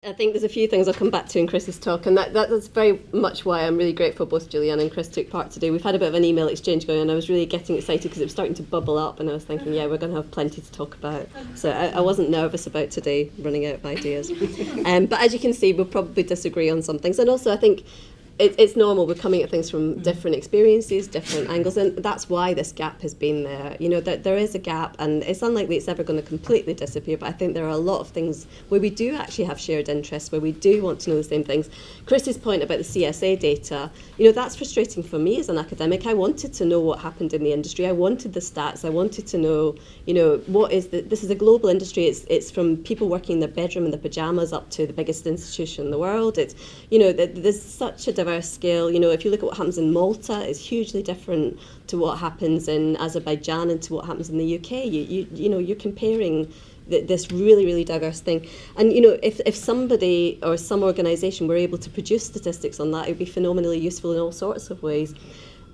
I think there's a few things I'll come back to in Chris's talk, and that's very much why I'm really grateful both Juliane and Chris took part today. We've had a bit of an email exchange going on. I was really getting excited because it was starting to bubble up, and I was thinking, yeah, we're going to have plenty to talk about. So I wasn't nervous about today running out of ideas. But as you can see, we'll probably disagree on some things. And also, I think it's normal. We're coming at things from different experiences, different angles, and that's why this gap has been there. You know, that there is a gap, and it's unlikely it's ever going to completely disappear, but I think there are a lot of things where we do actually have shared interests, where we do want to know the same things. Chris's point about the CSA data, you know, that's frustrating for me as an academic. I wanted to know what happened in the industry. I wanted the stats. I wanted to know, you know, this is a global industry. It's from people working in their bedroom in their pajamas up to the biggest institution in the world. It's, you know, there's such a diverse scale. You know, if you look at what happens in Malta, it's hugely different to what happens in Azerbaijan and to what happens in the UK. You know, you're comparing this really, really diverse thing. And, you know, if somebody or some organisation were able to produce statistics on that, it would be phenomenally useful in all sorts of ways.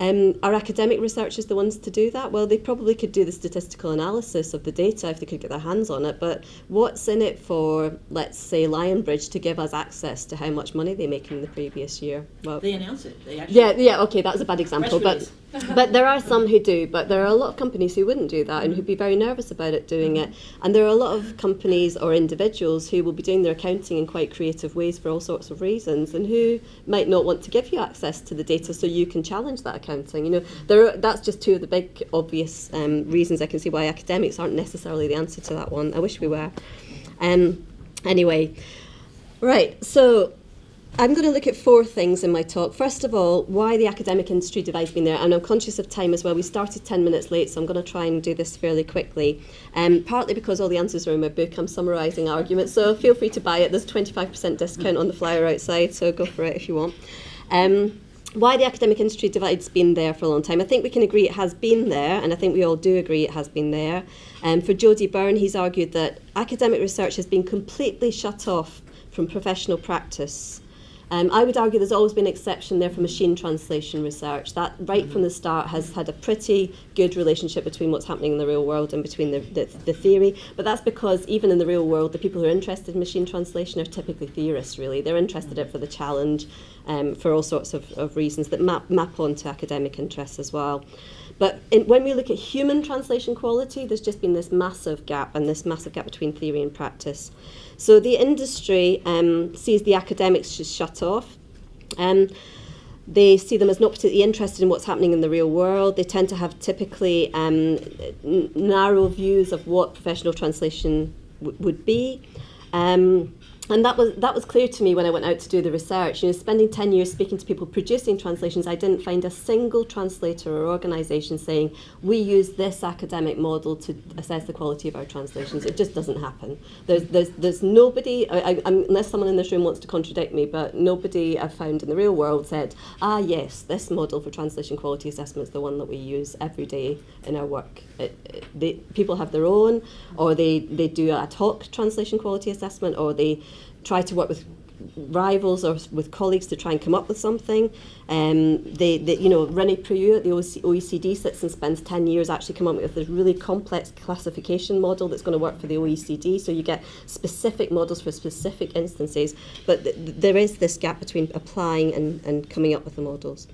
Are academic researchers the ones to do that? Well, they probably could do the statistical analysis of the data if they could get their hands on it, but what's in it for, let's say, Lionbridge to give us access to how much money they make in the previous year? Well, they announce it. They actually okay, that was a bad example, but there are some who do, but there are a lot of companies who wouldn't do that and who'd be very nervous about it doing it. And there are a lot of companies or individuals who will be doing their accounting in quite creative ways for all sorts of reasons, and who might not want to give you access to the data so you can challenge that accounting. You know, that's just two of the big obvious reasons I can see why academics aren't necessarily the answer to that one. I wish we were. Anyway, right, so I'm going to look at four things in my talk. First of all, why the academic industry divide's been there, and I'm conscious of time as well. We started 10 minutes late, so I'm going to try and do this fairly quickly. Partly because all the answers are in my book, I'm summarising arguments, so feel free to buy it. There's a 25% discount on the flyer outside, so go for it if you want. Why the academic industry divide's been there for a long time. I think we can agree it has been there, and I think we all do agree it has been there. For Jody Byrne, he's argued that academic research has been completely shut off from professional practice. I would argue there's always been an exception there for machine translation research. That, right from the start, has had a pretty good relationship between what's happening in the real world and between the theory. But that's because even in the real world, the people who are interested in machine translation are typically theorists, really. They're interested in it for the challenge, for all sorts of reasons that map onto academic interests as well. But when we look at human translation quality, there's just been this massive gap, and this massive gap between theory and practice. So the industry sees the academics just shut off. They see them as not particularly interested in what's happening in the real world. They tend to have typically narrow views of what professional translation would be. And that was clear to me when I went out to do the research. You know, spending 10 years speaking to people producing translations, I didn't find a single translator or organisation saying, we use this academic model to assess the quality of our translations. It just doesn't happen. There's nobody, unless someone in this room wants to contradict me, but nobody I've found in the real world said, yes, this model for translation quality assessment is the one that we use every day in our work. People have their own, or they do ad hoc translation quality assessment, or they try to work with rivals or with colleagues to try and come up with something. René Prieu at the OECD sits and spends 10 years actually coming up with this really complex classification model that's going to work for the OECD. So you get specific models for specific instances, but there is this gap between applying and coming up with the models.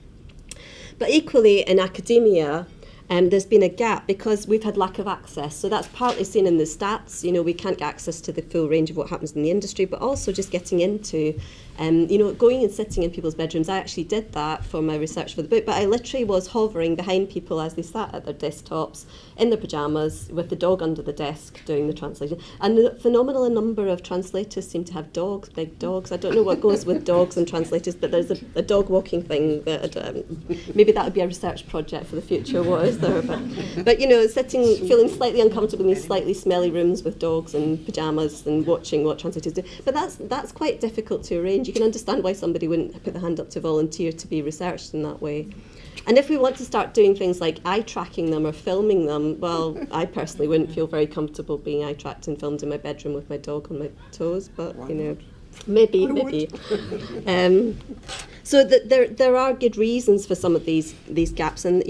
But equally in academia, there's been a gap because we've had lack of access. So that's partly seen in the stats. You know, we can't get access to the full range of what happens in the industry, but also just getting into, going and sitting in people's bedrooms. I actually did that for my research for the book, but I literally was hovering behind people as they sat at their desktops in their pajamas with the dog under the desk doing the translation. And the phenomenal number of translators seem to have dogs, big dogs. I don't know what goes with dogs and translators, but there's a dog walking thing that maybe that would be a research project for the future. What is there? But sitting, feeling slightly uncomfortable in these slightly smelly rooms with dogs and pajamas and watching what translators do. But that's quite difficult to arrange. You can understand why somebody wouldn't put their hand up to volunteer to be researched in that way. And if we want to start doing things like eye tracking them or filming them, well, I personally wouldn't feel very comfortable being eye tracked and filmed in my bedroom with my dog on my toes, but Maybe. So there are good reasons for some of these gaps, and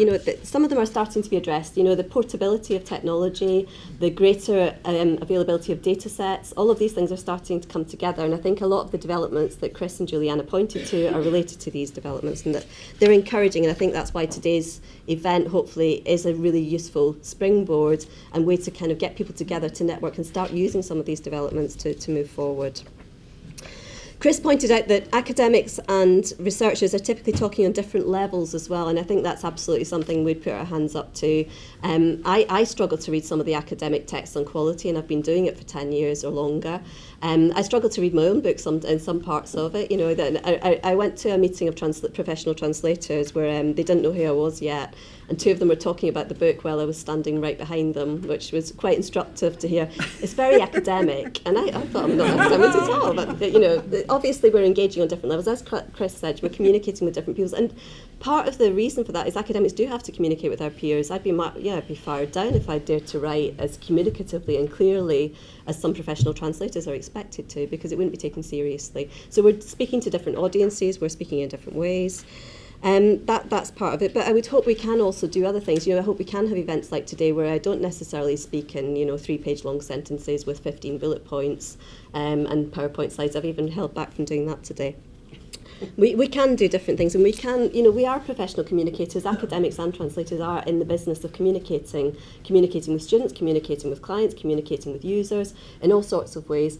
some of them are starting to be addressed. The portability of technology, the greater availability of data sets, all of these things are starting to come together, and I think a lot of the developments that Chris and Juliana pointed to are related to these developments, and that they're encouraging, and I think that's why today's event hopefully is a really useful springboard and way to kind of get people together to network and start using some of these developments to move forward. Chris pointed out that academics and researchers are typically talking on different levels as well, and I think that's absolutely something we'd put our hands up to. I struggle to read some of the academic texts on quality, and I've been doing it for 10 years or longer. I struggle to read my own books in some parts of it. I went to a meeting of professional translators where they didn't know who I was yet, and two of them were talking about the book while I was standing right behind them, which was quite instructive to hear. It's very academic, and I thought I'm not academic at all, but obviously we're engaging on different levels. As Chris said, we're communicating with different people, and part of the reason for that is academics do have to communicate with our peers. I'd be fired down if I dared to write as communicatively and clearly as some professional translators are expected to, because it wouldn't be taken seriously. So we're speaking to different audiences, we're speaking in different ways. That's part of it, but I would hope we can also do other things. I hope we can have events like today where I don't necessarily speak in 3-page long sentences with 15 bullet points and PowerPoint slides. I've even held back from doing that today. We can do different things, and we can, we are professional communicators. Academics and translators are in the business of communicating with students, communicating with clients, communicating with users in all sorts of ways.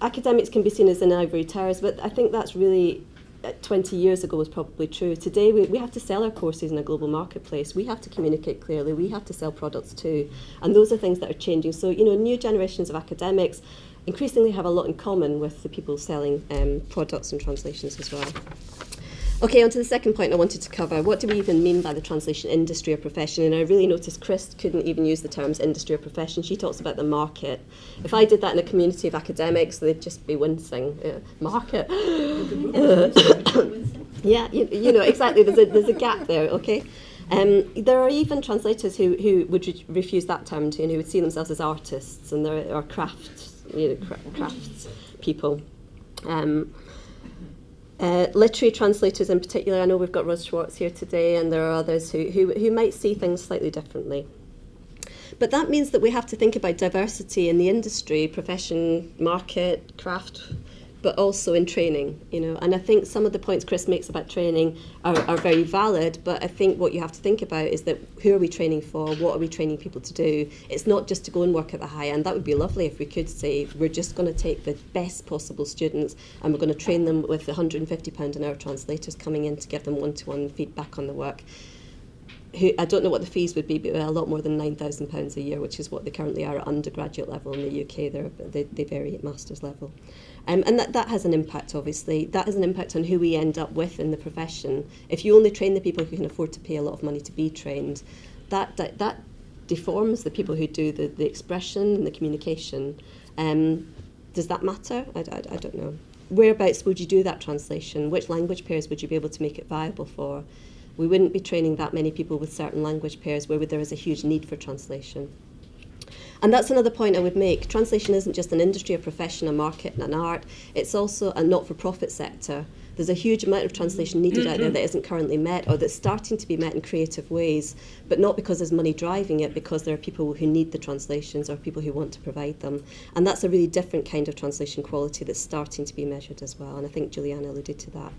Academics can be seen as an ivory towers, but I think that's really 20 years ago was probably true. Today we have to sell our courses in a global marketplace. We have to communicate clearly. We have to sell products too. And those are things that are changing. So, new generations of academics increasingly have a lot in common with the people selling products and translations as well. Okay, on to the second point I wanted to cover. What do we even mean by the translation industry or profession? And I really noticed Chris couldn't even use the terms industry or profession. She talks about the market. If I did that in a community of academics, they'd just be wincing. Market. Yeah, exactly. There's a gap there, okay? There are even translators who would refuse that term, who would see themselves as artists, and there are crafts people. Literary translators in particular, I know we've got Ros Schwartz here today, and there are others who might see things slightly differently. But that means that we have to think about diversity in the industry, profession, market, craft, but also in training, And I think some of the points Chris makes about training are very valid, but I think what you have to think about is that who are we training for? What are we training people to do? It's not just to go and work at the high end. That would be lovely if we could say we're just going to take the best possible students and we're going to train them with the £150 an hour translators coming in to give them one-to-one feedback on the work. I don't know what the fees would be, but a lot more than £9,000 a year, which is what they currently are at undergraduate level in the UK. They vary at master's level. And that has an impact, obviously. That has an impact on who we end up with in the profession. If you only train the people who can afford to pay a lot of money to be trained, that deforms the people who do the expression and the communication. Does that matter? I don't know. Whereabouts would you do that translation? Which language pairs would you be able to make it viable for? We wouldn't be training that many people with certain language pairs where there is a huge need for translation. And that's another point I would make. Translation isn't just an industry, a profession, a market, and an art. It's also a not-for-profit sector. There's a huge amount of translation needed out there that isn't currently met, or that's starting to be met in creative ways, but not because there's money driving it, because there are people who need the translations or people who want to provide them. And that's a really different kind of translation quality that's starting to be measured as well, and I think Juliana alluded to that.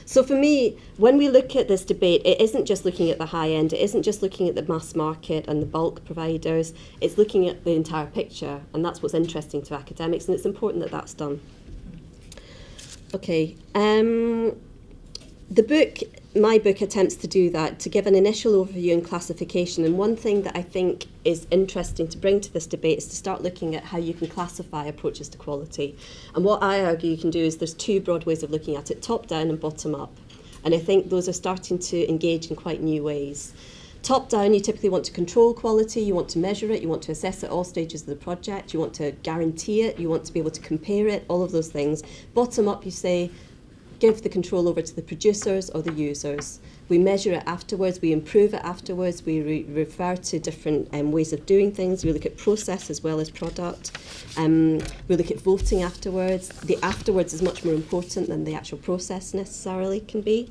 So for me, when we look at this debate, it isn't just looking at the high end, it isn't just looking at the mass market and the bulk providers, it's looking at the entire picture, and that's what's interesting to academics, and it's important that that's done. Okay, my book attempts to do that, to give an initial overview and classification, and one thing that I think is interesting to bring to this debate is to start looking at how you can classify approaches to quality. And what I argue you can do is there's two broad ways of looking at it, top down and bottom up, and I think those are starting to engage in quite new ways. Top down, you typically want to control quality, you want to measure it, you want to assess at all stages of the project, you want to guarantee it, you want to be able to compare it, all of those things. Bottom up, you say, give the control over to the producers or the users. We measure it afterwards, we improve it afterwards, we refer to different ways of doing things, we look at process as well as product, we look at voting afterwards. The afterwards is much more important than the actual process necessarily can be.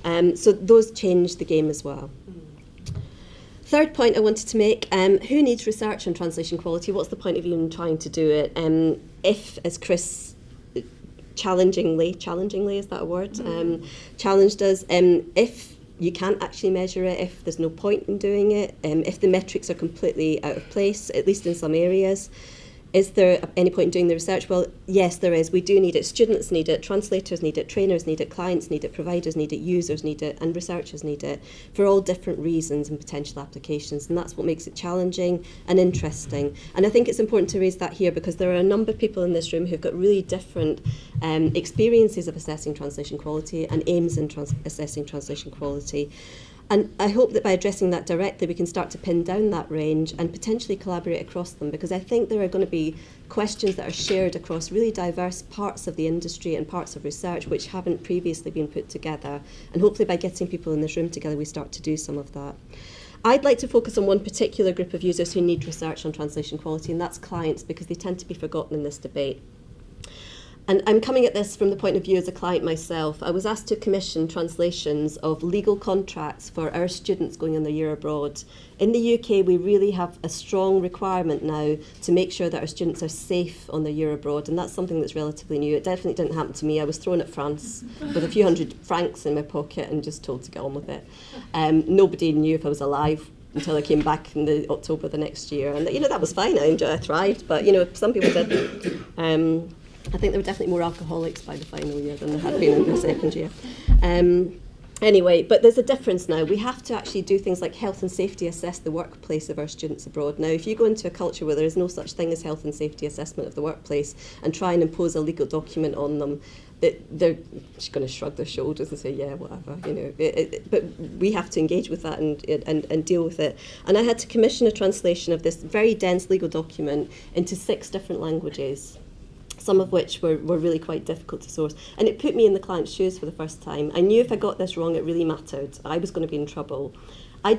So those change the game as well. Third point I wanted to make, who needs research on translation quality? What's the point of even trying to do it? If, as Chris challengingly, is that a word? Challenged us, if you can't actually measure it, if there's no point in doing it, if the metrics are completely out of place, at least in some areas, is there any point in doing the research? Well, yes, there is. We do need it. Students need it, translators need it, trainers need it, clients need it, providers need it, users need it, and researchers need it for all different reasons and potential applications. And that's what makes it challenging and interesting. And I think it's important to raise that here because there are a number of people in this room who've got really different experiences of assessing translation quality and aims in assessing translation quality. And I hope that by addressing that directly, we can start to pin down that range and potentially collaborate across them, because I think there are going to be questions that are shared across really diverse parts of the industry and parts of research which haven't previously been put together. And hopefully by getting people in this room together, we start to do some of that. I'd like to focus on one particular group of users who need research on translation quality, and that's clients, because they tend to be forgotten in this debate. And I'm coming at this from the point of view as a client myself. I was asked to commission translations of legal contracts for our students going on their year abroad. In the UK, we really have a strong requirement now to make sure that our students are safe on their year abroad, and that's something that's relatively new. It definitely didn't happen to me. I was thrown at France with a few hundred francs in my pocket and just told to get on with it. Nobody knew if I was alive until I came back in the October the next year. And, that was fine. I thrived. But, some people didn't. I think there were definitely more alcoholics by the final year than there had been in the second year. Anyway, but there's a difference now. We have to actually do things like health and safety assess the workplace of our students abroad. Now, if you go into a culture where there is no such thing as health and safety assessment of the workplace and try and impose a legal document on them, they're just going to shrug their shoulders and say, yeah, whatever, but we have to engage with that and deal with it. And I had to commission a translation of this very dense legal document into 6 different languages, some of which were really quite difficult to source. And it put me in the client's shoes for the first time. I knew if I got this wrong, it really mattered. I was going to be in trouble. I've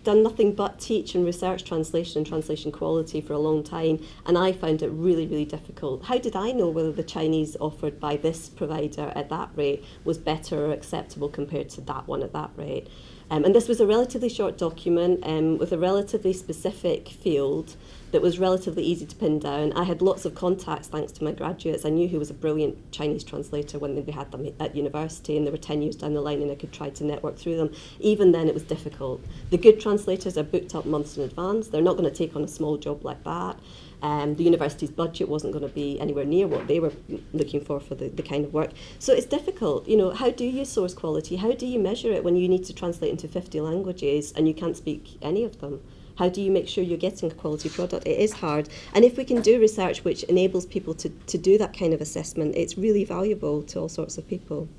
done nothing but teach and research translation and translation quality for a long time, and I found it really, really difficult. How did I know whether the Chinese offered by this provider at that rate was better or acceptable compared to that one at that rate? And this was a relatively short document with a relatively specific field that was relatively easy to pin down. I had lots of contacts thanks to my graduates. I knew who was a brilliant Chinese translator when we had them at university, and they were 10 years down the line, and I could try to network through them. Even then, it was difficult. The good translators are booked up months in advance. They're not going to take on a small job like that. The university's budget wasn't going to be anywhere near what they were looking for the kind of work. So it's difficult. How do you source quality? How do you measure it when you need to translate into 50 languages and you can't speak any of them? How do you make sure you're getting a quality product? It is hard. And if we can do research which enables people to do that kind of assessment, it's really valuable to all sorts of people.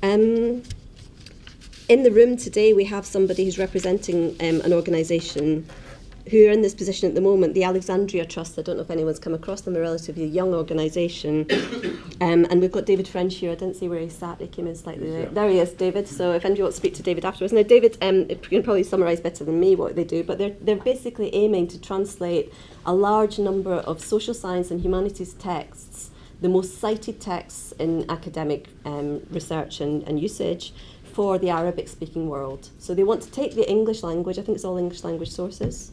In the room today, we have somebody who's representing an organisation who are in this position at the moment, the Alexandria Trust. I don't know if anyone's come across them, a relatively young organisation. And we've got David French here. I didn't see where he sat. He came in slightly late. There he is, David. So if anybody wants to speak to David afterwards. Now, David, you can probably summarise better than me what they do, but they're basically aiming to translate a large number of social science and humanities texts, the most cited texts in academic research and usage, for the Arabic-speaking world. So they want to take the English language, I think it's all English language sources,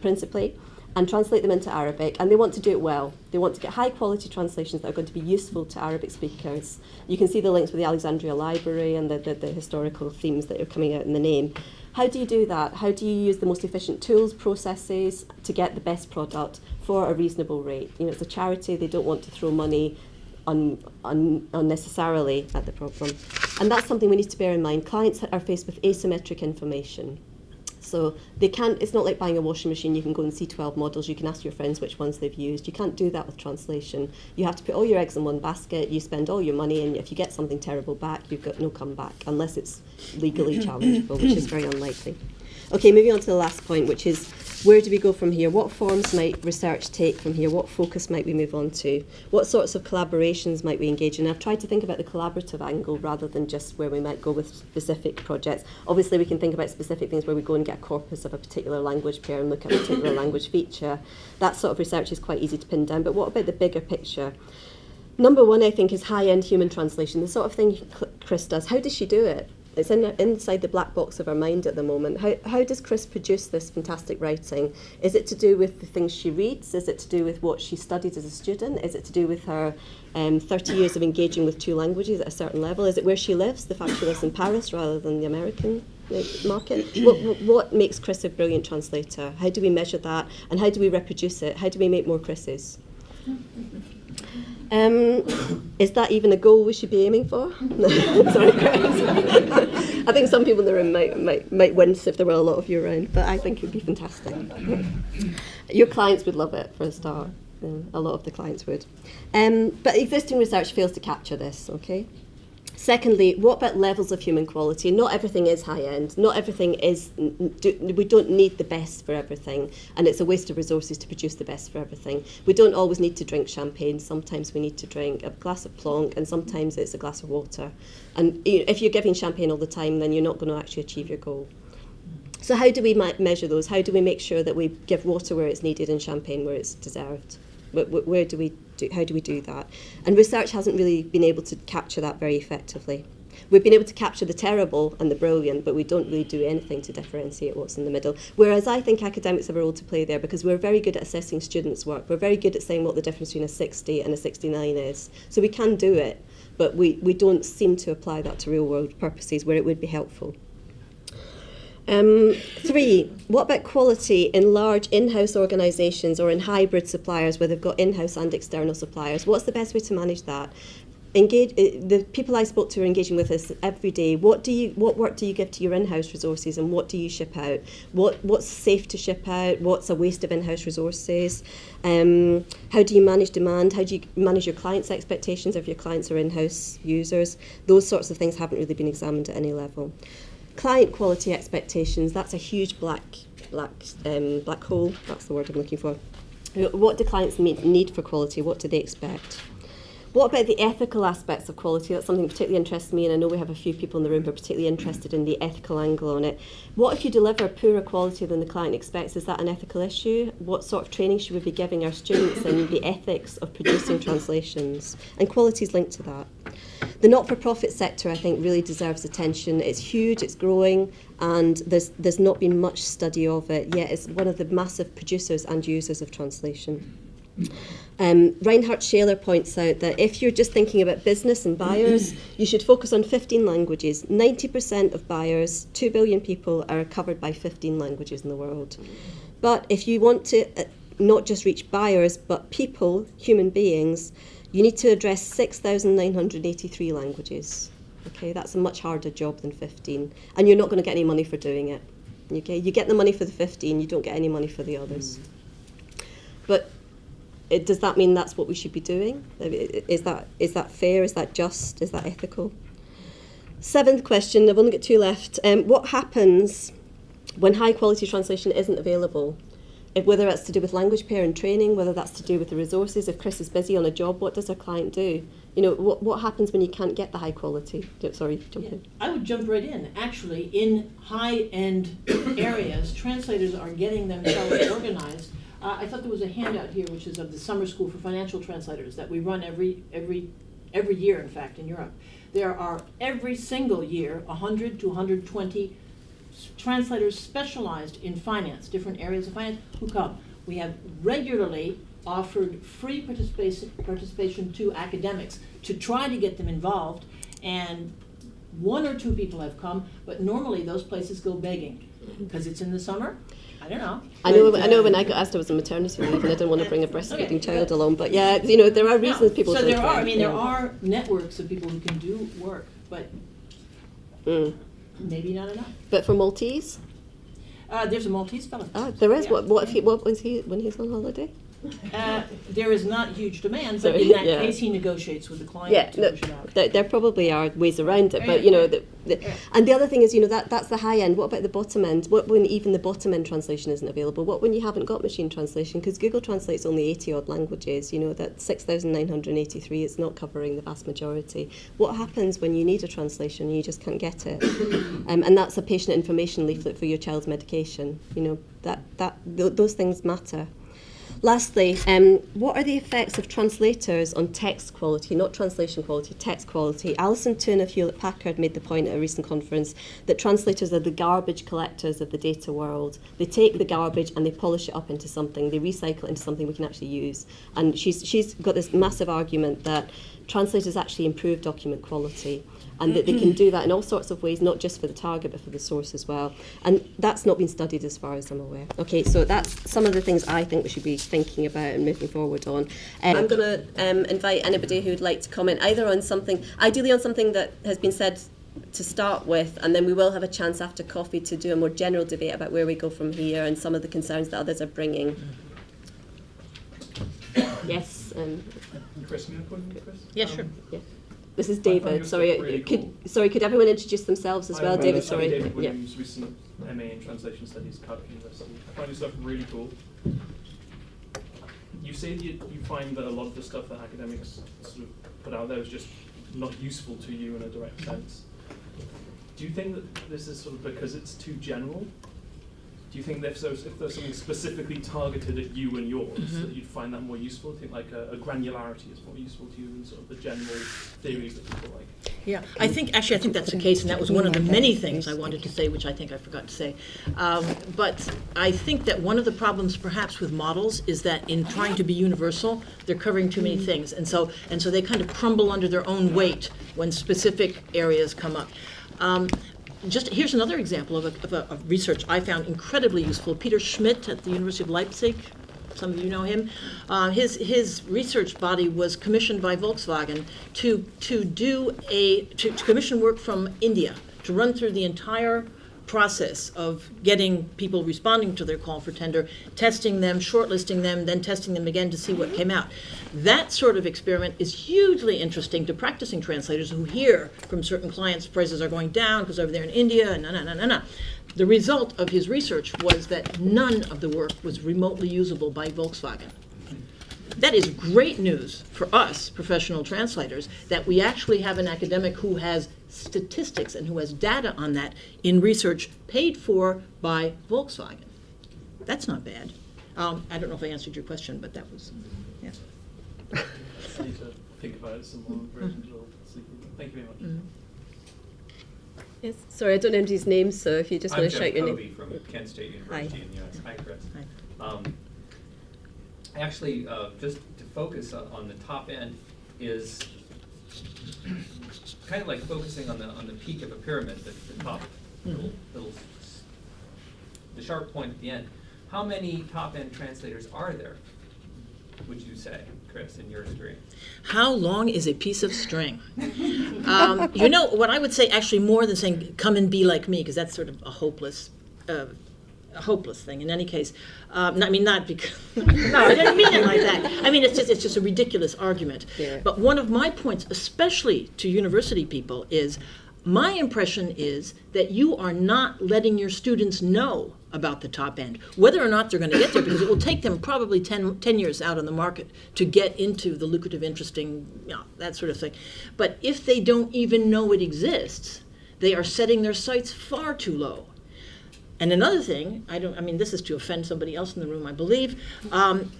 principally, and translate them into Arabic, and they want to do it well. They want to get high-quality translations that are going to be useful to Arabic speakers. You can see the links with the Alexandria Library and the historical themes that are coming out in the name. How do you do that? How do you use the most efficient tools, processes, to get the best product for a reasonable rate? It's a charity, they don't want to throw money unnecessarily at the problem. And that's something we need to bear in mind. Clients are faced with asymmetric information. So it's not like buying a washing machine. You can go and see 12 models. You can ask your friends which ones they've used. You can't do that with translation. You have to put all your eggs in one basket. You spend all your money, and if you get something terrible back, you've got no comeback, unless it's legally challengeable, which is very unlikely. Okay, moving on to the last point, which is Where do we go from here? What forms might research take from here? What focus might we move on to? What sorts of collaborations might we engage in? I've tried to think about the collaborative angle rather than just where we might go with specific projects. Obviously, we can think about specific things where we go and get a corpus of a particular language pair and look at a particular language feature. That sort of research is quite easy to pin down. But what about the bigger picture? Number one, I think, is high-end human translation, the sort of thing Chris does. How does she do it? It's inside the black box of her mind at the moment. How does Chris produce this fantastic writing? Is it to do with the things she reads? Is it to do with what she studied as a student? Is it to do with her 30 years of engaging with 2 languages at a certain level? Is it where she lives, the fact she lives in Paris rather than the American market? What makes Chris a brilliant translator? How do we measure that? And how do we reproduce it? How do we make more Chris's? Is that even a goal we should be aiming for? Sorry, Chris. I think some people in the room might wince if there were a lot of you around, but I think it would be fantastic. Your clients would love it, for a start. A lot of the clients would. But existing research fails to capture this, okay? Secondly, what about levels of human quality? Not everything is high-end. Not everything is... we don't need the best for everything, and it's a waste of resources to produce the best for everything. We don't always need to drink champagne. Sometimes we need to drink a glass of Blanc, and sometimes it's a glass of water. And if you're giving champagne all the time, then you're not going to actually achieve your goal. So how do we measure those? How do we make sure that we give water where it's needed and champagne where it's deserved? How do we do that? And research hasn't really been able to capture that very effectively. We've been able to capture the terrible and the brilliant, but we don't really do anything to differentiate what's in the middle. Whereas I think academics have a role to play there, because we're very good at assessing students' work. We're very good at saying what the difference between a 60 and a 69 is. So we can do it, but we don't seem to apply that to real-world purposes where it would be helpful. 3, what about quality in large in-house organisations or in hybrid suppliers where they've got in-house and external suppliers? What's the best way to manage that? The people I spoke to are engaging with us every day. What work do you give to your in-house resources, and what do you ship out? What's safe to ship out? What's a waste of in-house resources? How do you manage demand? How do you manage your clients' expectations if your clients are in-house users? Those sorts of things haven't really been examined at any level. Client quality expectations, that's a huge black hole, that's the word I'm looking for. What do clients need for quality? What do they expect? What about the ethical aspects of quality? That's something that particularly interests me, and I know we have a few people in the room who are particularly interested in the ethical angle on it. What if you deliver poorer quality than the client expects? Is that an ethical issue? What sort of training should we be giving our students in the ethics of producing translations? And quality is linked to that. The not-for-profit sector, I think, really deserves attention. It's huge, it's growing, and there's not been much study of it, yet it's one of the massive producers and users of translation. Reinhard Scheler points out that if you're just thinking about business and buyers, you should focus on 15 languages. 90% of buyers, 2 billion people, are covered by 15 languages in the world. But if you want to not just reach buyers, but people, human beings, you need to address 6,983 languages. Okay, that's a much harder job than 15. And you're not going to get any money for doing it. Okay, you get the money for the 15, you don't get any money for the others. But does that mean that's what we should be doing? Is that fair? Is that just? Is that ethical? 7th question, I've only got 2 left. What happens when high quality translation isn't available? Whether that's to do with language pair and training, whether that's to do with the resources. If Chris is busy on a job, what does our client do? What happens when you can't get the high quality? Sorry, jump in. I would jump right in. Actually, in high-end areas, translators are getting themselves organized. I thought there was a handout here, which is of the Summer School for Financial Translators that we run every year, in fact, in Europe. There are every single year 100 to 120 translators specialized in finance, different areas of finance, who come. We have regularly offered free participation to academics to try to get them involved, and 1 or 2 people have come, but normally those places go begging because it's in the summer. I don't know. I know when I got asked, I was on maternity leave and I didn't want to bring a breastfeeding child along, but yeah, there are reasons people so don't. There are networks of people who can do work, but maybe not enough. But for Maltese? There's a Maltese fellow. There is. Yeah. What was he when he's on holiday? there is not huge demand, but Sorry, in that yeah. case, he negotiates with the client Yeah, to no, push it out. there probably are ways around it, but Yeah. and the other thing is, that's the high end. What about the bottom end? What when even the bottom end translation isn't available? What when you haven't got machine translation? Because Google translates only 80 odd languages. That 6,983 is not covering the vast majority. What happens when you need a translation and you just can't get it? And that's a patient information leaflet for your child's medication. Those things matter. Lastly, what are the effects of translators on text quality, not translation quality, text quality? Alison Toon of Hewlett-Packard made the point at a recent conference that translators are the garbage collectors of the data world. They take the garbage and they polish it up into something, they recycle it into something we can actually use. And she's got this massive argument that translators actually improve document quality, and that they can do that in all sorts of ways, not just for the target, but for the source as well. And that's not been studied as far as I'm aware. Okay, so that's some of the things I think we should be thinking about and moving forward on. I'm going to invite anybody who would like to comment either on something, ideally on something that has been said to start with, and then we will have a chance after coffee to do a more general debate about where we go from here and some of the concerns that others are bringing. Yes. Chris, may I call you Chris? Yeah, sure. Yeah. This is David. Sorry, really could everyone introduce themselves as well? David, sorry. David Yeah. Williams, recent MA in Translation Studies, Cardiff University. I find your stuff really cool. You say that you find that a lot of the stuff that academics sort of put out there is just not useful to you in a direct sense. Do you think that this is sort of because it's too general? Do you think that if there's something specifically targeted at you and yours, that you'd find that more useful? Do you think like a granularity is more useful to you than sort of the general theories that people like? Yeah, I think that's the case, and that was one of the many things I wanted to say, which I think I forgot to say. But I think that one of the problems perhaps with models is that in trying to be universal, they're covering too many things, and so they kind of crumble under their own weight when specific areas come up. Just here's another example of research I found incredibly useful. Peter Schmidt at the University of Leipzig, some of you know him. His research body was commissioned by Volkswagen to commission work from India to run through the entire process of getting people responding to their call for tender, testing them, shortlisting them, then testing them again to see what came out. That sort of experiment is hugely interesting to practicing translators who hear from certain clients prices are going down because over there in India, and The result of his research was that none of the work was remotely usable by Volkswagen. That is great news for us, professional translators, that we actually have an academic who has statistics and who has data on that in research paid for by Volkswagen. That's not bad. I don't know if I answered your question, but that was, yeah. I need to think about it some more. Thank you very much. Yes. Sorry, I don't know anybody's name, so if you just want to shout your name. I'm Jeff Covey from Kent State University in the U.S. Hi, Chris. Hi. Actually, just to focus on the top end is kind of like focusing on the peak of a pyramid, the top little, the sharp point at the end. How many top end translators are there, would you say, Chris, in your experience? How long is a piece of string? What I would say, actually, more than saying, come and be like me, because that's sort of a hopeless thing in any case. Not because, no, I didn't mean it like that. I mean, it's just a ridiculous argument. Yeah. But one of my points, especially to university people, is my impression is that you are not letting your students know about the top end, whether or not they're going to get there, because it will take them probably 10 years out on the market to get into the lucrative, interesting, that sort of thing. But if they don't even know it exists, they are setting their sights far too low. And another thing, this is to offend somebody else in the room, I believe,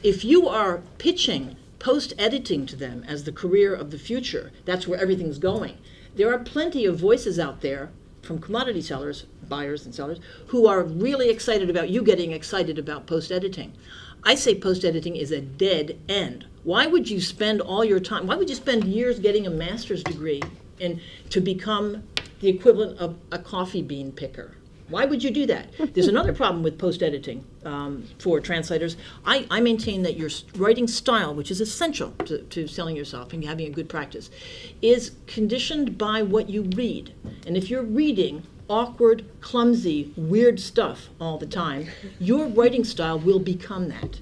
if you are pitching post-editing to them as the career of the future, that's where everything's going. There are plenty of voices out there from commodity sellers, buyers and sellers, who are really excited about you getting excited about post-editing. I say post-editing is a dead end. Why would you spend all your time, why would you spend years getting a master's degree to become the equivalent of a coffee bean picker? Why would you do that? There's another problem with post-editing for translators. I maintain that your writing style, which is essential to selling yourself and having a good practice, is conditioned by what you read. And if you're reading awkward, clumsy, weird stuff all the time, your writing style will become that.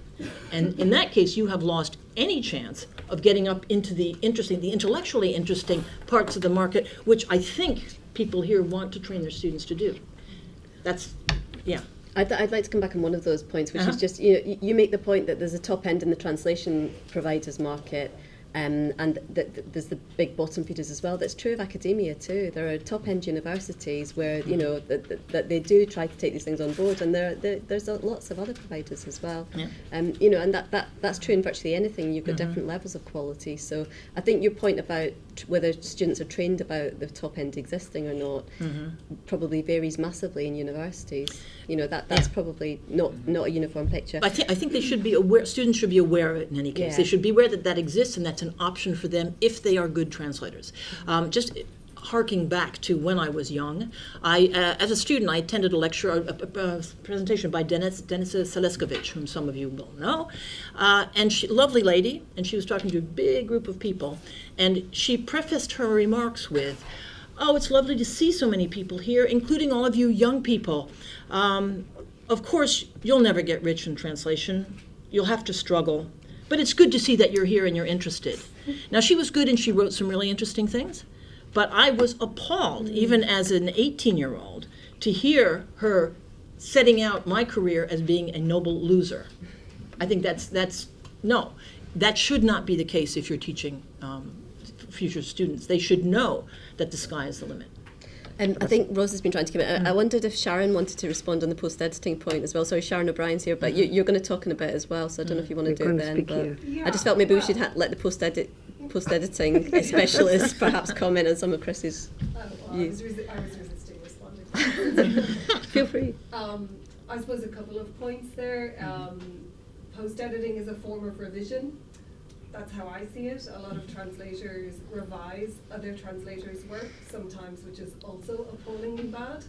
And in that case, you have lost any chance of getting up into the intellectually interesting parts of the market, which I think people here want to train their students to do. That's, yeah. I'd like to come back on one of those points, which is just, you make the point that there's a top end in the translation providers market, and there's the big bottom feeders as well. That's true of academia too. There are top end universities where that they do try to take these things on board, and there's lots of other providers as well. Yeah. And that's true in virtually anything. You've got different levels of quality. So I think your point about whether students are trained about the top end existing or not probably varies massively in universities. That's probably not a uniform picture. I think they should be aware. Students should be aware of it in any case. Yeah. They should be aware that exists, and that's an option for them if they are good translators. Just harking back to when I was young, as a student, I attended a lecture, a presentation by Denisa Seleskovich, whom some of you will know, and lovely lady, and she was talking to a big group of people, and she prefaced her remarks with, "Oh, it's lovely to see so many people here, including all of you young people. Of course, you'll never get rich in translation. You'll have to struggle. But it's good to see that you're here and you're interested." Now, she was good and she wrote some really interesting things, but I was appalled, even as an 18-year-old, to hear her setting out my career as being a noble loser. I think no, that should not be the case if you're teaching future students. They should know that the sky is the limit. I think Rose has been trying to give it. I wondered if Sharon wanted to respond on the post-editing point as well. Sorry, Sharon O'Brien's here, but you're going to talk in a bit as well, so I don't know if you want to do it then. But I just felt maybe we should let the post-editing specialist perhaps comment on some of Chris's views. I was resisting responding. Feel free. I suppose a couple of points there. Post-editing is a form of revision. That's how I see it. A lot of translators revise other translators' work, sometimes which is also appallingly bad.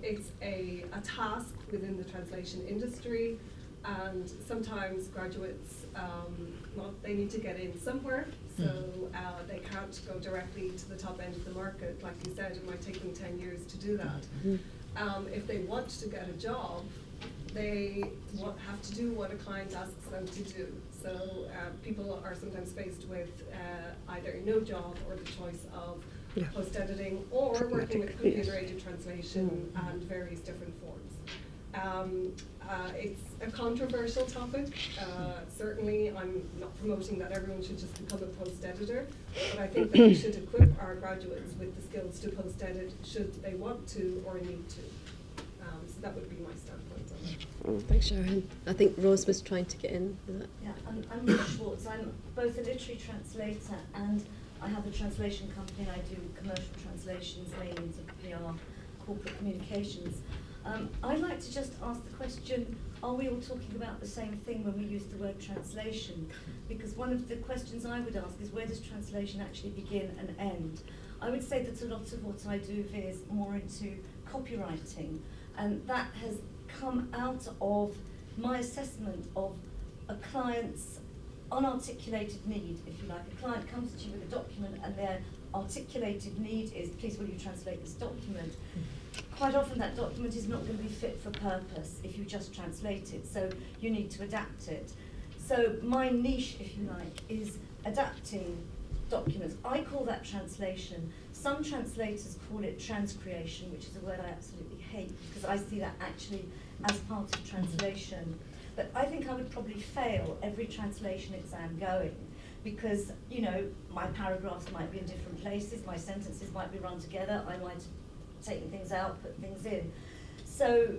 It's a task within the translation industry, and sometimes graduates, they need to get in somewhere, so they can't go directly to the top end of the market. Like you said, it might take them 10 years to do that. If they want to get a job, they have to do what a client asks them to do. So people are sometimes faced with either no job or the choice of post-editing or working with computer-aided translation and various different forms. It's a controversial topic. Certainly, I'm not promoting that everyone should just become a post-editor, but I think that we should equip our graduates with the skills to post-edit should they want to or need to. So that would be my standpoint on it. Thanks, Sharon. I think Rose was trying to get in. Is that? Yeah, I'm Rose Schwartz. I'm both a literary translator and I have a translation company. I do commercial translations, mainly into PR, corporate communications. I'd like to just ask the question, are we all talking about the same thing when we use the word translation? Because one of the questions I would ask is, where does translation actually begin and end? I would say that a lot of what I do veers more into copywriting, and that has come out of my assessment of a client's unarticulated need, if you like. A client comes to you with a document and their articulated need is, please will you translate this document? Quite often that document is not going to be fit for purpose if you just translate it, so you need to adapt it. So my niche, if you like, is adapting documents. I call that translation. Some translators call it transcreation, which is a word I absolutely hate because I see that actually as part of translation. But I think I would probably fail every translation exam going because, you know, my paragraphs might be in different places, my sentences might be run together, I might have taken things out, put things in. So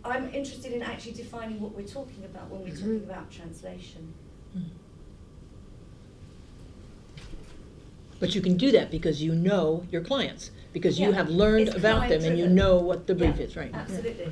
I'm interested in actually defining what we're talking about when we're talking about translation. But you can do that because you know your clients, because you have learned about them and you know what the brief is, right? Absolutely.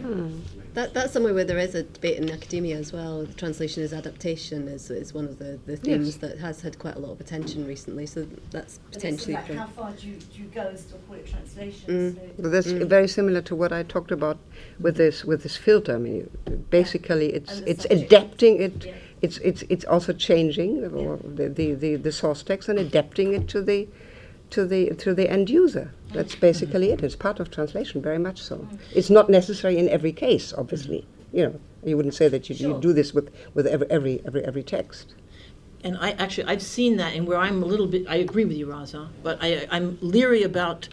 That's somewhere where there is a debate in academia as well. The translation is adaptation is one of the themes that has had quite a lot of attention recently. So that's potentially. But it's like how far do you go as to call it translation? So But that's very similar to what I talked about with this filter. I mean, basically, it's adapting it. Yeah. It's also changing the source text and adapting it to the end user. That's basically it. It's part of translation, very much so. It's not necessary in every case, obviously. You know, You wouldn't say that you Sure. do this with every text. And I've seen that, and where I'm a little bit, I agree with you, Raza, but I'm leery about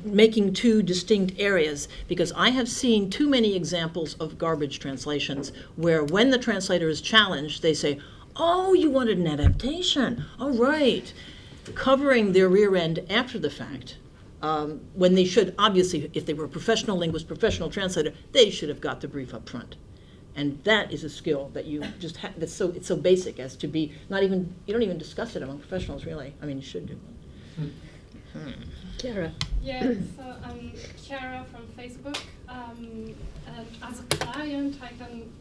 making two distinct areas, because I have seen too many examples of garbage translations where when the translator is challenged, they say, oh, you wanted an adaptation, all right, covering their rear end after the fact. When they should, obviously, if they were a professional linguist, professional translator, they should have got the brief up front. And that is a skill that you just have, it's so basic as to be not even, you don't even discuss it among professionals, really. I mean, you should do. Chiara. Yeah, so I'm Chiara from Facebook. And as a client, I can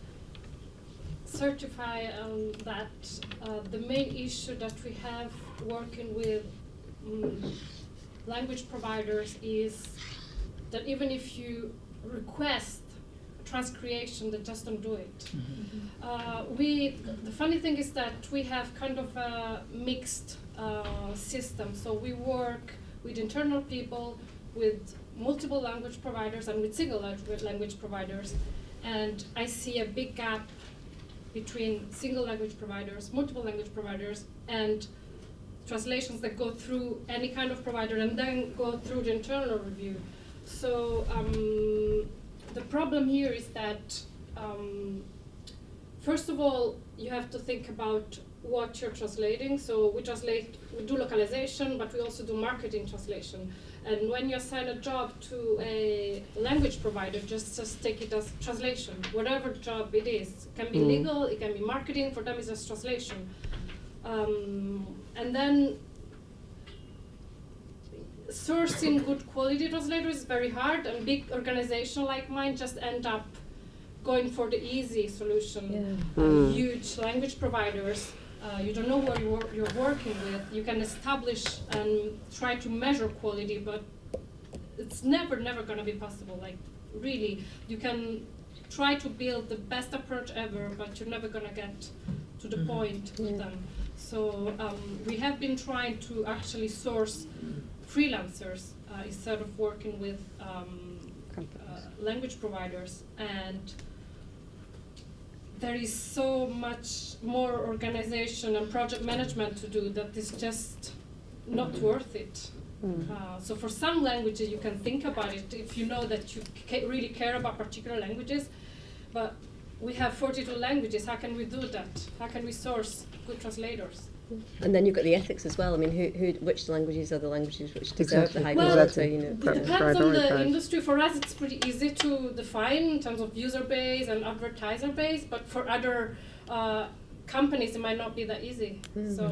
certify that the main issue that we have working with language providers is that even if you request transcreation, they just don't do it. The funny thing is that we have kind of a mixed system. So we work with internal people, with multiple language providers, and with single language providers. And I see a big gap between single language providers, multiple language providers, and translations that go through any kind of provider and then go through the internal review. So the problem here is that, first of all, you have to think about what you're translating. So we do localization, but we also do marketing translation. And when you assign a job to a language provider, just take it as translation, whatever job it is. It can be legal, it can be marketing, for them it's just translation. And then sourcing good quality translators is very hard, and big organizations like mine just end up going for the easy solution. Huge language providers, you don't know what you're working with. You can establish and try to measure quality, but it's never going to be possible. Like, really, you can try to build the best approach ever, but you're never going to get to the point with them. So we have been trying to actually source freelancers instead of working with language providers, and there is so much more organization and project management to do that is just not worth it. So for some languages you can think about it if you know that you really care about particular languages, but we have 42 languages. How can we do that? How can we source good translators? And then you've got the ethics as well. I mean, which languages are the languages which deserve the high Well, quality? You know, it depends on the industry. For us, it's pretty easy to define in terms of user base and advertiser base, but for other companies, it might not be that easy. So.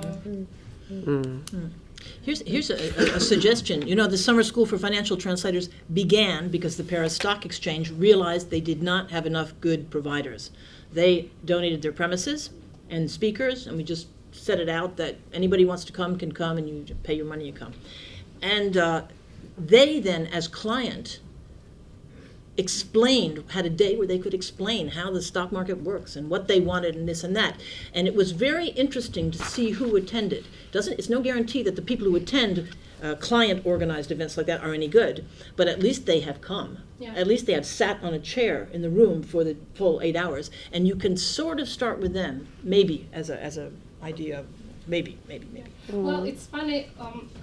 Here's a suggestion. You know, the Summer School for Financial Translators began because the Paris Stock Exchange realized they did not have enough good providers. They donated their premises and speakers, and we just set it out that anybody wants to come can come, and you pay your money, you come. And they then, as client, had a day where they could explain how the stock market works and what they wanted and this and that. And it was very interesting to see who attended. It's no guarantee that the people who attend client-organized events like that are any good, but at least they have come. Yeah. At least they have sat on a chair in the room for the full 8 hours, and you can sort of start with them, maybe as a idea, maybe. Well, it's funny,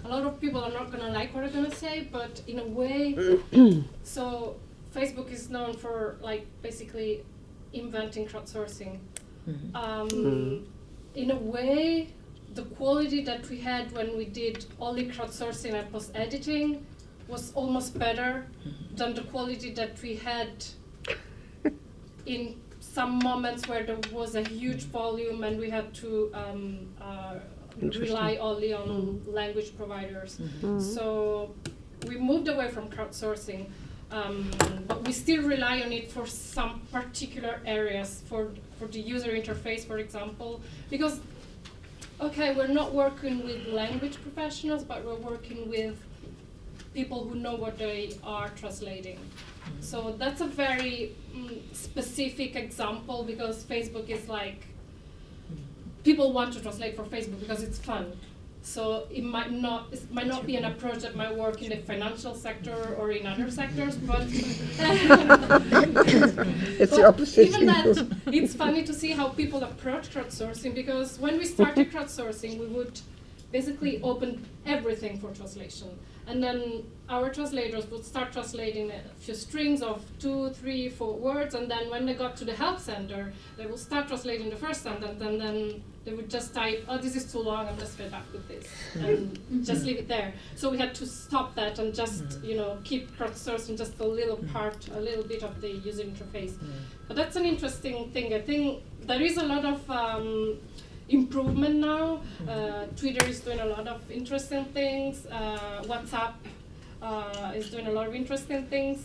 a lot of people are not going to like what I'm going to say, but in a way, so Facebook is known for, like, basically inventing crowdsourcing. In a way, the quality that we had when we did only crowdsourcing and post-editing was almost better than the quality that we had in some moments where there was a huge volume and we had to rely only on language providers. So we moved away from crowdsourcing, but we still rely on it for some particular areas, for the user interface, for example, because, okay, we're not working with language professionals, but we're working with people who know what they are translating. So that's a very specific example, because Facebook is like, people want to translate for Facebook because it's fun. So it might not be an approach that might work in the financial sector or in other sectors, but It's the opposite. even that, it's funny to see how people approach crowdsourcing, because when we started crowdsourcing, we would basically open everything for translation. And then our translators would start translating a few strings of 2, 3, 4 words, and then when they got to the help center, they would start translating the first sentence, and then they would just type, oh, this is too long, I'm just fed up with this, and just leave it there. So we had to stop that and just, keep crowdsourcing just a little part, a little bit of the user interface. But that's an interesting thing. I think there is a lot of improvement now. Twitter is doing a lot of interesting things. WhatsApp is doing a lot of interesting things.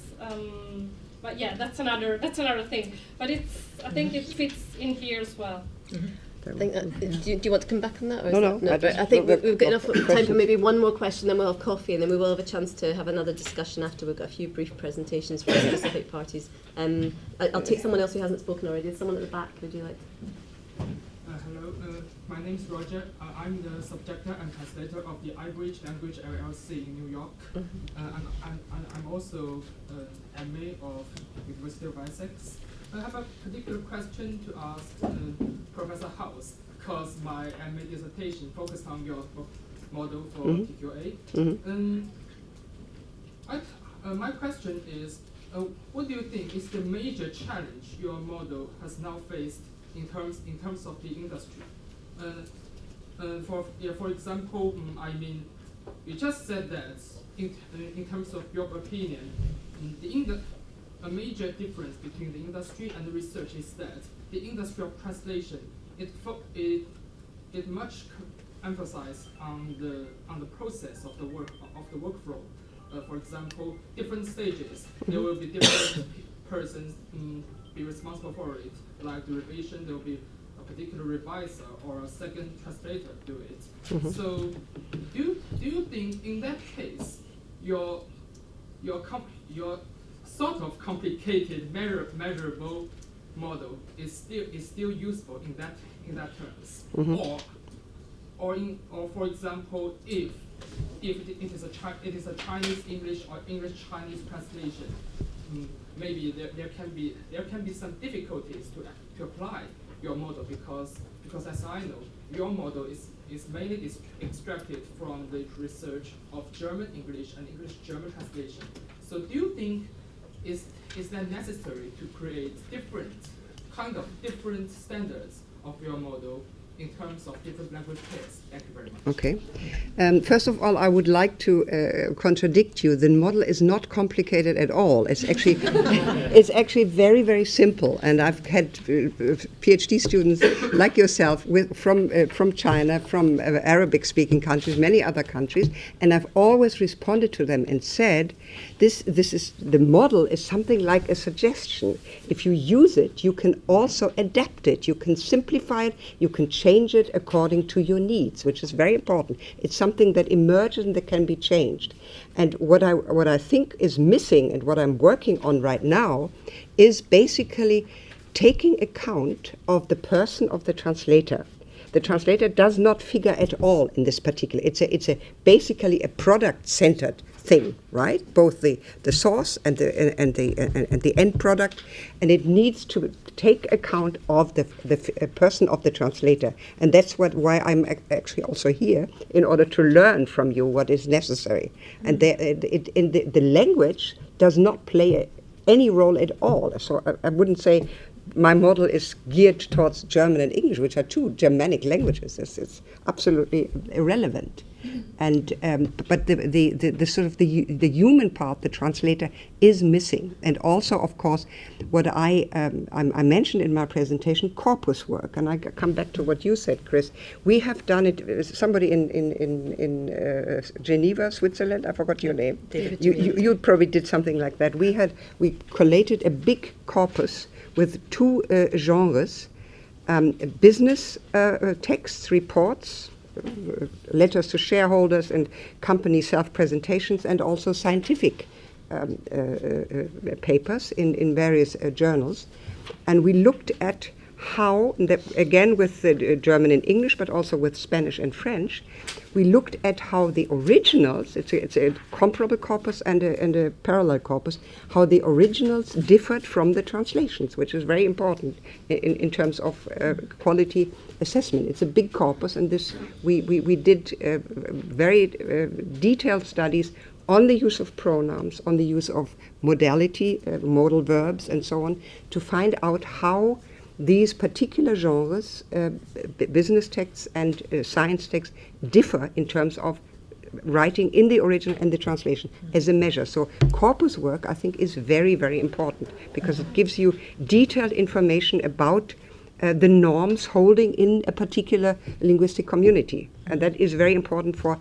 But yeah, that's another thing. But I think it fits in here as well. I think, do you want to come back on that? Or No, is that, no. I think we've got enough time for maybe one more question, then we'll have coffee, and then we will have a chance to have another discussion after we've got a few brief presentations from specific parties. I'll take someone else who hasn't spoken already. Someone at the back, would you like to? Hello, my name is Roger. I'm the subjector and translator of the iBridge Language LLC in New York. And I'm also MA of University of Essex. I have a particular question to ask Professor House, because my MA dissertation focused on your model for TQA. My question is, what do you think is the major challenge your model has now faced in terms of the industry? For example, you just said that in terms of your opinion, a major difference between the industry and the research is that the industry of translation it much emphasizes on the process of the workflow. For example, different stages, there will be different persons be responsible for it. Like the revision, there will be a particular reviser or a second translator do it. So, do you think in that case your sort of complicated measurable model is still useful in that terms? Or for example, if it is a Chinese English or English Chinese translation, maybe there can be some difficulties to apply your model, because as I know, your model is mainly extracted from the research of German English and English German translation. So do you think is that necessary to create different standards of your model in terms of different language pairs? Thank you very much. Okay. First of all, I would like to contradict you. The model is not complicated at all. It's actually very, very simple. And I've had PhD students like yourself from China, from Arabic-speaking countries, many other countries, and I've always responded to them and said, the model is something like a suggestion. If you use it, you can also adapt it. You can simplify it. You can change it according to your needs, which is very important. It's something that emerges and that can be changed. And what I think is missing, and what I'm working on right now, is basically taking account of the person of the translator. The translator does not figure at all in this particular. It's basically a product-centered thing, right? Both the source and the end product, and it needs to take account of the person of the translator, and that's why I'm actually also here, in order to learn from you what is necessary. And the language does not play any role at all. So I wouldn't say my model is geared towards German and English, which are two Germanic languages. It's absolutely irrelevant. And but the sort of the human part, the translator, is missing. And also, of course, what I mentioned in my presentation, corpus work. And I come back to what you said, Chris. We have done it. Somebody in Geneva, Switzerland. I forgot your name. You probably did something like that. We collated a big corpus with two genres: business texts, reports, letters to shareholders and company self-presentations, and also scientific papers in various journals. And we looked at how, again with the German and English, but also with Spanish and French, we looked at how the originals, it's a comparable corpus and a parallel corpus, how the originals differed from the translations, which is very important in terms of quality assessment. It's a big corpus, and this we did very detailed studies on the use of pronouns, on the use of modality, modal verbs, and so on, to find out how these particular genres, business texts and science texts, differ in terms of writing in the original and the translation as a measure. So corpus work, I think, is very, very important because it gives you detailed information about the norms holding in a particular linguistic community. And that is very important for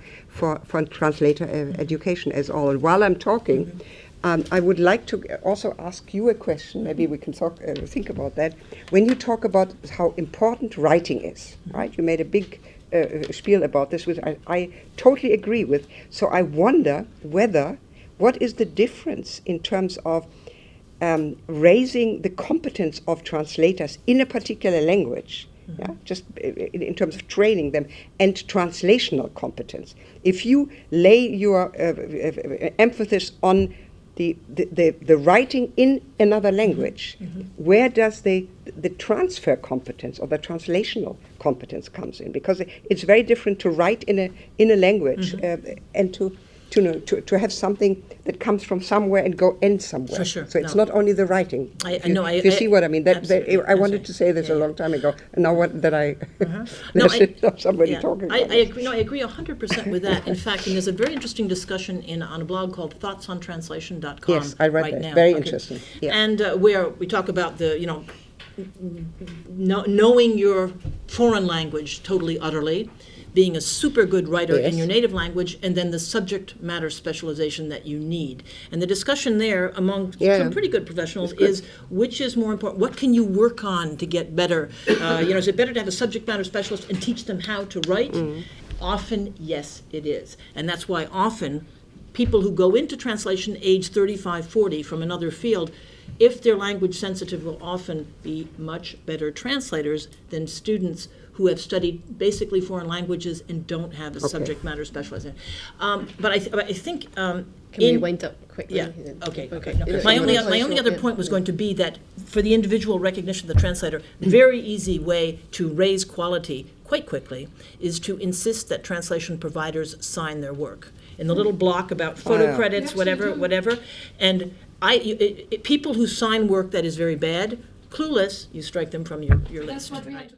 translator education as all. And while I'm talking, I would like to also ask you a question. Maybe we can think about that. When you talk about how important writing is, right? You made a big spiel about this, which I totally agree with. So I wonder what is the difference in terms of raising the competence of translators in a particular language, just in terms of training them, and translational competence. If you lay your emphasis on the writing in another language, where does the transfer competence or the translational competence comes in? Because it's very different to write in a language and to have something that comes from somewhere and end somewhere. For sure. So it's not only the writing. You see what I mean? I wanted to say this a long time ago, and now somebody talking about I agree. No, I agree 100% with that. In fact, and there's a very interesting discussion on a blog called thoughtsontranslation.com. Yes, I read right that. now. Very interesting. Yeah. And where we talk about the knowing your foreign language totally, utterly, being a super good writer in your native language, and then the subject matter specialization that you need. And the discussion there among some pretty good professionals is which is more important? What can you work on to get better? Is it better to have a subject matter specialist and teach them how to write? Often, yes, it is. And that's why often people who go into translation age 35, 40 from another field, if they're language sensitive, will often be much better translators than students who have studied basically foreign languages and don't have a subject matter specialization. But I think Can we wind up quickly? Yeah. Okay. No. My only other point was going to be that for the individual recognition of the translator, very easy way to raise quality quite quickly is to insist that translation providers sign their work. In the little block about photo credits, whatever, and people who sign work that is very bad, clueless, you strike them from your list. That's what we had to